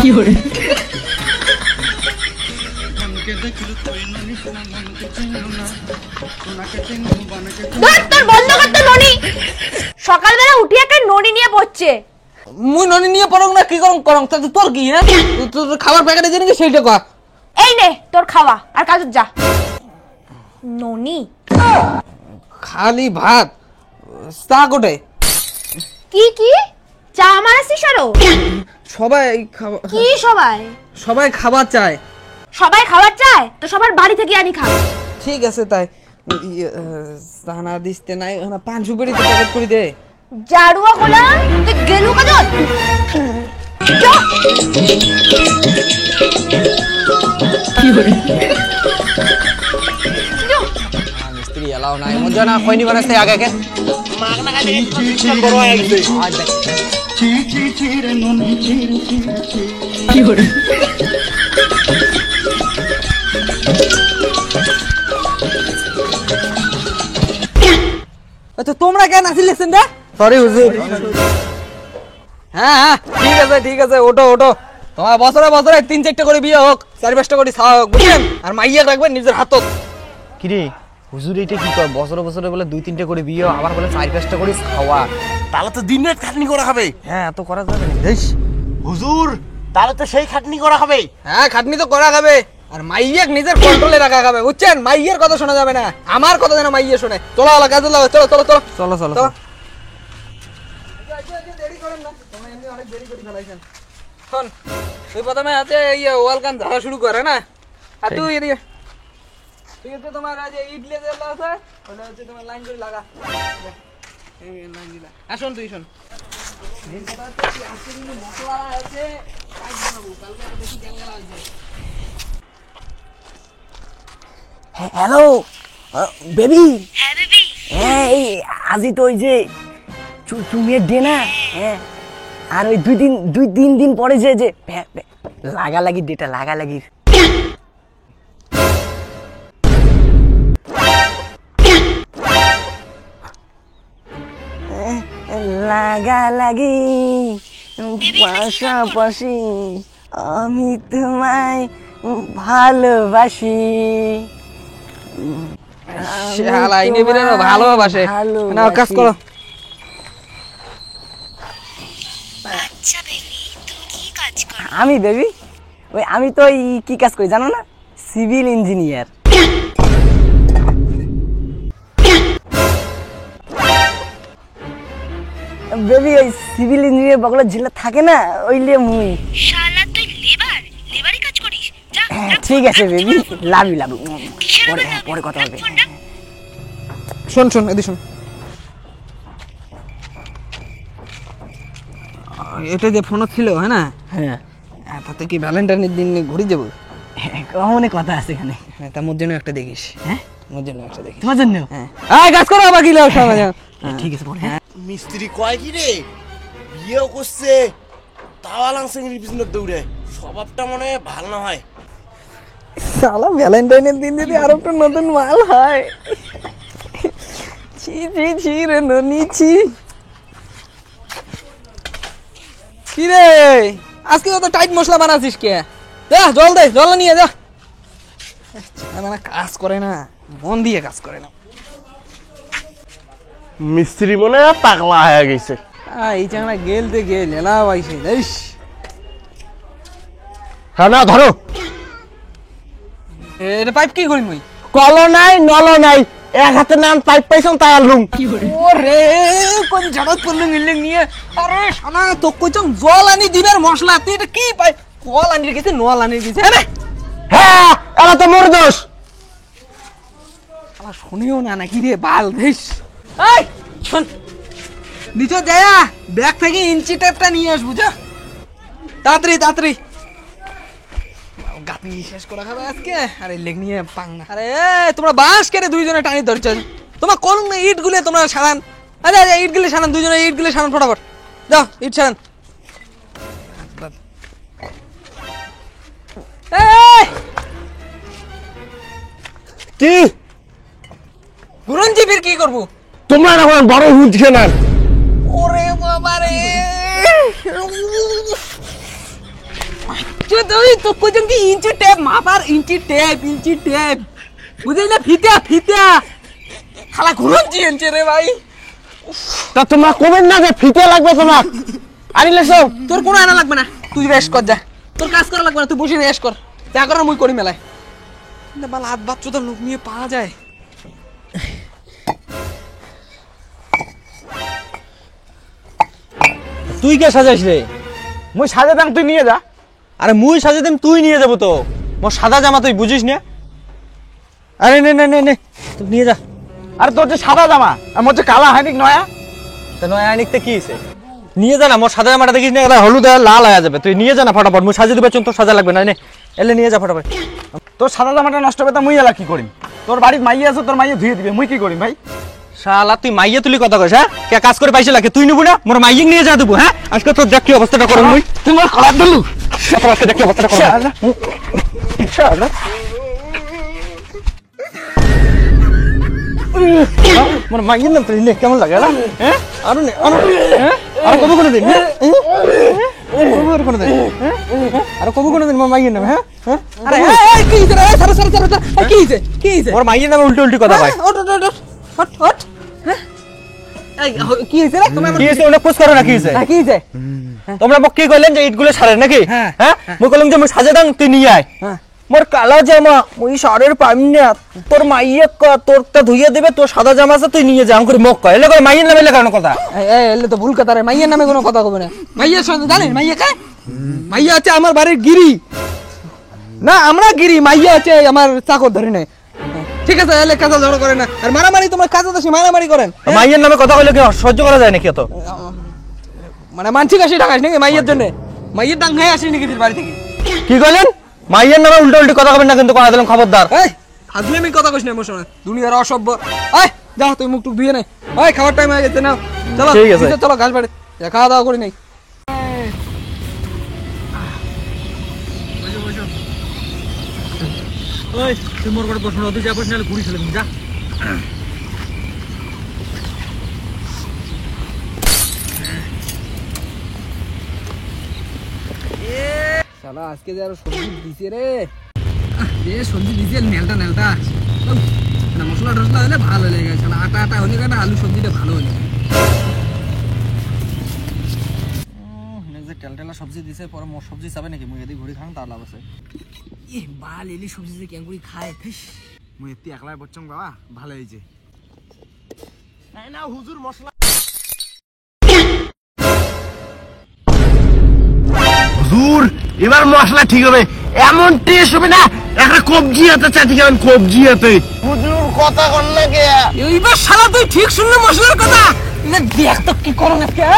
কি করে তোর বন্ধ করতে ননি সকালবেলা উঠি একটা ননি নিয়ে পড়ছে। মুই ননি নিয়ে পড়ং না কি করং তা তোর কি হ্যাঁ তোর খাবার প্যাকেটে দিন কি সেইটা কর। এই নে তোর খাওয়া আর কাজ যা। ননি খালি ভাত চা কোটে কি কি চা আমার আসিস আরো সবাই খাবার কি সবাই খাবার চায়। সবাই খাবার চায় তো সবার বাড়ি থেকে আনি খা। ঠিক আছে তাই জানা দিতে নাই না পান সুপারি তো প্যাকেট করে দে। জাড়ুয়া গোলাম তুই গেলু কাজল কি করে মিস্ত্রি এলাও নাই মজা না খয়নি বানাইছে আগে কে মাগনা খাইতে বড় হয়ে গেছে আজ দেখ কি করে আচ্ছা তোমরা কেন আসিলেছেন রে সরি হুজুর হ্যাঁ ঠিক আছে ওটো তোমার বছরে 3-4টা করে বিয়ে হোক 4-5টা করে ছাওয়া হোক বুঝলেন আর মাইয়া রাখবেন নিজের হাতত। কি রে হুজুর এটা কি কয় বছরে বলে 2-3টা করে বিয়ে আবার বলে 4-5টা করে খাওয়া তাহলে তো দিন রাত খাটনি করা হবে। হ্যাঁ এত করা যাবে না দেশ হুজুর তাহলে তো সেই খাটনি করা হবে। হ্যাঁ খাটনি তো করা যাবে আর মাইয়াক নিজের কন্ট্রোলে রাখা যাবে বুঝছেন মাইয়ের কথা শোনা যাবে না আমার কথা যেন মাইয়া শোনে। চলো আলা কাজে লাগো চলো দেরি করেন না তোমরা এমনি অনেক দেরি করে ফেলাইছেন। শোন তুই প্রথমে আছে ওয়াল কান ঝাড়া শুরু করে না আর তুই এদিকে ঠিক আছে তোমার আজ ইডলি যেগুলো আছে ওটা হচ্ছে তোমার লাইন করে লাগা এই লাইন দিলা আসুন তুই শোন মেন কথা হচ্ছে কি আজকে কিন্তু মশলা আছে কাজ বানাবো কালকে আর বেশি তেল গেলা আছে। হ্যালো বেবি হ্যাঁ বেবি হ্যাঁ এই আজই তো ওই যে তুমি ডে না হ্যাঁ আর ওই 2-3 দিন পরে যে লাগালাগি ডেটা লাগালাগি লাগালাগি পাশাপাশি আমি তোমায় ভালোবাসি। শালা ইনে বিরানো ভালোবাসে না কাজ করো। আচ্ছা বেবি তুমি কি কাজ করো? আমি বেবি ওই আমি তো কি কাজ করি জানো না সিভিল ইঞ্জিনিয়ার। বেবি ওই সিভিল ইঞ্জিনিয়ার বগলে যেটা থাকে না ওইলে মুই শালা তুই লেবারি কাজ করিস যা ঠিক আছে বেবি লাভ পরে কথা হবে। শোন এদি শোন এটা যে ফোন ছিল হ্যাঁ না হ্যাঁ তাতে কি ভ্যালেন্টাইনের দিন ঘুরে যাবো অনেক কথা আছে এখানে। হ্যাঁ তা মোর জন্য একটা দেখিস হ্যাঁ মোর জন্য একটা দেখিস তোমার জন্য হ্যাঁ কাজ করো বাকি লোক সবাই ঠিক আছে পরে মিস্ত্রি কয় কি রে বিয়েও করছে তাওয়ালাং সিংড়ির পিছনে দৌড়ে স্বভাবটা মনে হয় ভালো না হয়। শালা ভ্যালেন্টাইনের দিন যদি আর একটা নতুন মাল হয় ছি রে ননিছি কি রে আজকে তো টাইট মশলা বানাছিস কে জল নিয়ে যা মানে কাজ করে না মন দিয়ে কাজ করে না মিস্ত্রি মনে হয় পাগলা হয়ে গেছে। এই চাংড়া গেলতে গেল এলা পাইছে হ্যাঁ না ধরো এটা পাইপ কি করি মুই কল নাই নল নাই এক হাতে নাম পাইপ পাইছন তাই আলুম। ওরে কোন ঝাড়ত করলু মিললে নিয়ে আরে শালা তো কইছম জল আনি দিবার মশলা তুই এটা কি পাই কল আনি গেছে নল আনি গেছে আরে হ্যাঁ এলা তো মোর দোষ। শালা শুনিও না নাকি রে বাল দেশ এই শুন নিচে যায়া ব্যাগ থেকে ইঞ্চি টেপটা নিয়ে আসবো যা তাড়াতাড়ি গাপি শেষ করে খাবে আজকে আরে লেগ নিয়ে পাং না আরে তোমরা বাঁশ কেটে দুইজনে টানি ধরছেন তোমার কোন ইট গুলে তোমরা সারান আরে ইট গুলে সারান দুইজনে ইট গুলে সারান ফটাফট যাও ইট সারান কি গুরুঞ্জি ফির কি করবো তোমরা এখন বড় হুঁচকে না ওরে বাবা রে তুই তো কইছেন কি ইঞ্চি টেপ মাপার ইঞ্চি টেপ বুঝলি না ফিতা খালা ঘুরন চিনছে রে ভাই তা তোমার কবেন না যে ফিতে লাগবে তোমার আনিলে সব তোর কোনো আনা লাগবে না তুই রেস্ট কর যা তোর কাজ করা লাগবে না তুই বসে রেস্ট কর যা করার মুই করি মেলায় না বাল হাত বাচ্চা তো লোক নিয়ে পাওয়া যায় তুই কে সাজাইস রে? মুই সাজে দাম তুই নিয়ে যা। আরে মুই সাজাই দিম তুই নিয়ে যাবো তো মোর সাদা জামা তুই বুঝিস না? আরে নে তুই নিয়ে যা। আর তোর যে সাদা জামা আর মোর যে কালা হাইনিক নয়া তা নয় আনিকতে কি হইছে? নিয়ে যা না, মোর সাদা জামাটা দেখিস না এটা হলুদ আর লাল হয়ে যাবে, তুই নিয়ে যা না ফটাফট, মুই সাজিয়ে দিবে চুন, তোর সাজা লাগবে না, নে এলে নিয়ে যা ফটাফট। তোর সাদা জামাটা নষ্ট হবে তা মুই এলা কি করিম? তোর বাড়ির মাইয়া আছে, তোর মাইয়া ধুয়ে দিবে, মুই কি করিম ভাই? শালা তুই মাইয়া তুলি কথা কইস? হ্যাঁ কে কাজ করে পাইছে লাগে তুই নিবু না? মোর মাইয়া নিয়ে যা দেবো। হ্যাঁ আজকে তোর দেখ কি অবস্থাটা করব মুই, তোমার খারাপ দিলু আজকে দেখ কি অবস্থাটা করব। শালা মোর মাইয়া নাম তুই নে, কেমন লাগে? হ্যাঁ আরো নে, আরো কবু করে দিন। আরো কবু করে দিন মোর মাইয়ের নাম। হ্যাঁ আরে এই কি হইছে রে? সারা কি হইছে মোর মাইয়ের নামে উল্টো কথা কয়। হট হ্যাঁ এই কি হইছে রে? তুমি কি হইছে ওটা পোস্ট করো না? কি হইছে? কি হইছে? তোমরা মোক কি কইলেন যে ইটগুলো সারে নাকি? হ্যাঁ। হ্যাঁ মই কইলাম যে মই সাজে দাম তুই নিয়ে আয়। মোর কালা জামা মুই সারের পাইম না, তোর মাইয়ে তোরটা ধুইয়ে দেবে, তোর সাদা জামা আছে তুই নিয়ে যা। আমি করে মোক কয় এলে করে মাইয়ের নামে লেখানো কথা। এই এলে তো ভুল কথা রে, মাইয়ার নামে কোনো কথা কবে না। মাইয়ার সঙ্গে জানেন মাইয়া কে? মাইয়া আছে আমার বাড়ির গিরি না, আমরা গিরি, মাইয়া আছে আমার চাকর ধরে নেয়। ঠিক আছে এলে কাজা ঝড় করে না, আর মারামারি তোমার কাজে তো মারামারি করেন। মাইয়ের নামে কথা কইলে কি সহ্য করা যায় নাকি? এত মানে মানসিক আসি ঢাকাস নাকি মাইয়ের জন্য? মাইয়ের ডাং খাই আসি নাকি বাড়ি থেকে? কি কইলেন? মাইয়ের নামে উল্টো উল্টো কথা কবেন না কিন্তু, কথা দিলাম খবরদার। এই হাজলে আমি কথা কইছ না মোর সঙ্গে, দুনিয়ার অসভ্য। এই যাও তুই মুখ টুক ধুয়ে নে, ওই খাবার টাইম হয়ে গেছে, নাও চলো। ঠিক আছে। চলো ঘাস বাড়ি খাওয়া দাওয়া করি নাই। ওই তুই মোর করে বসনো, তুই যা বস নালে ঘুরি চলে যা। শালা আজকে যে আরো সবজি দিছে রে, যে সবজি দিছে নেলটা না মশলা টসলা হলে ভালো লেগে, শালা আটা হলে কেন আলু সবজিটা ভালো হলে। যে তেলটেলা সবজি দিছে পরে মোর সবজি চাবে নাকি? মুই এদি ঘুরি খাং তার লাভ আছে। এ বাল এলি সবজি যে কেন করে খায় ফিস। মুই এতি একলাই বচ্চং বাবা ভালো হইছে। না হুজুর মশলা হুজুর এবার মশলা ঠিক হবে, এমন টেস্ট হবে না একটা কবজি হাতে চাটি খাবেন, কবজি হাতে। হুজুর কথা কর না কে? এইবার শালা তুই ঠিক শুনলে মশলার কথা না, দেখ তো কি করো না কে।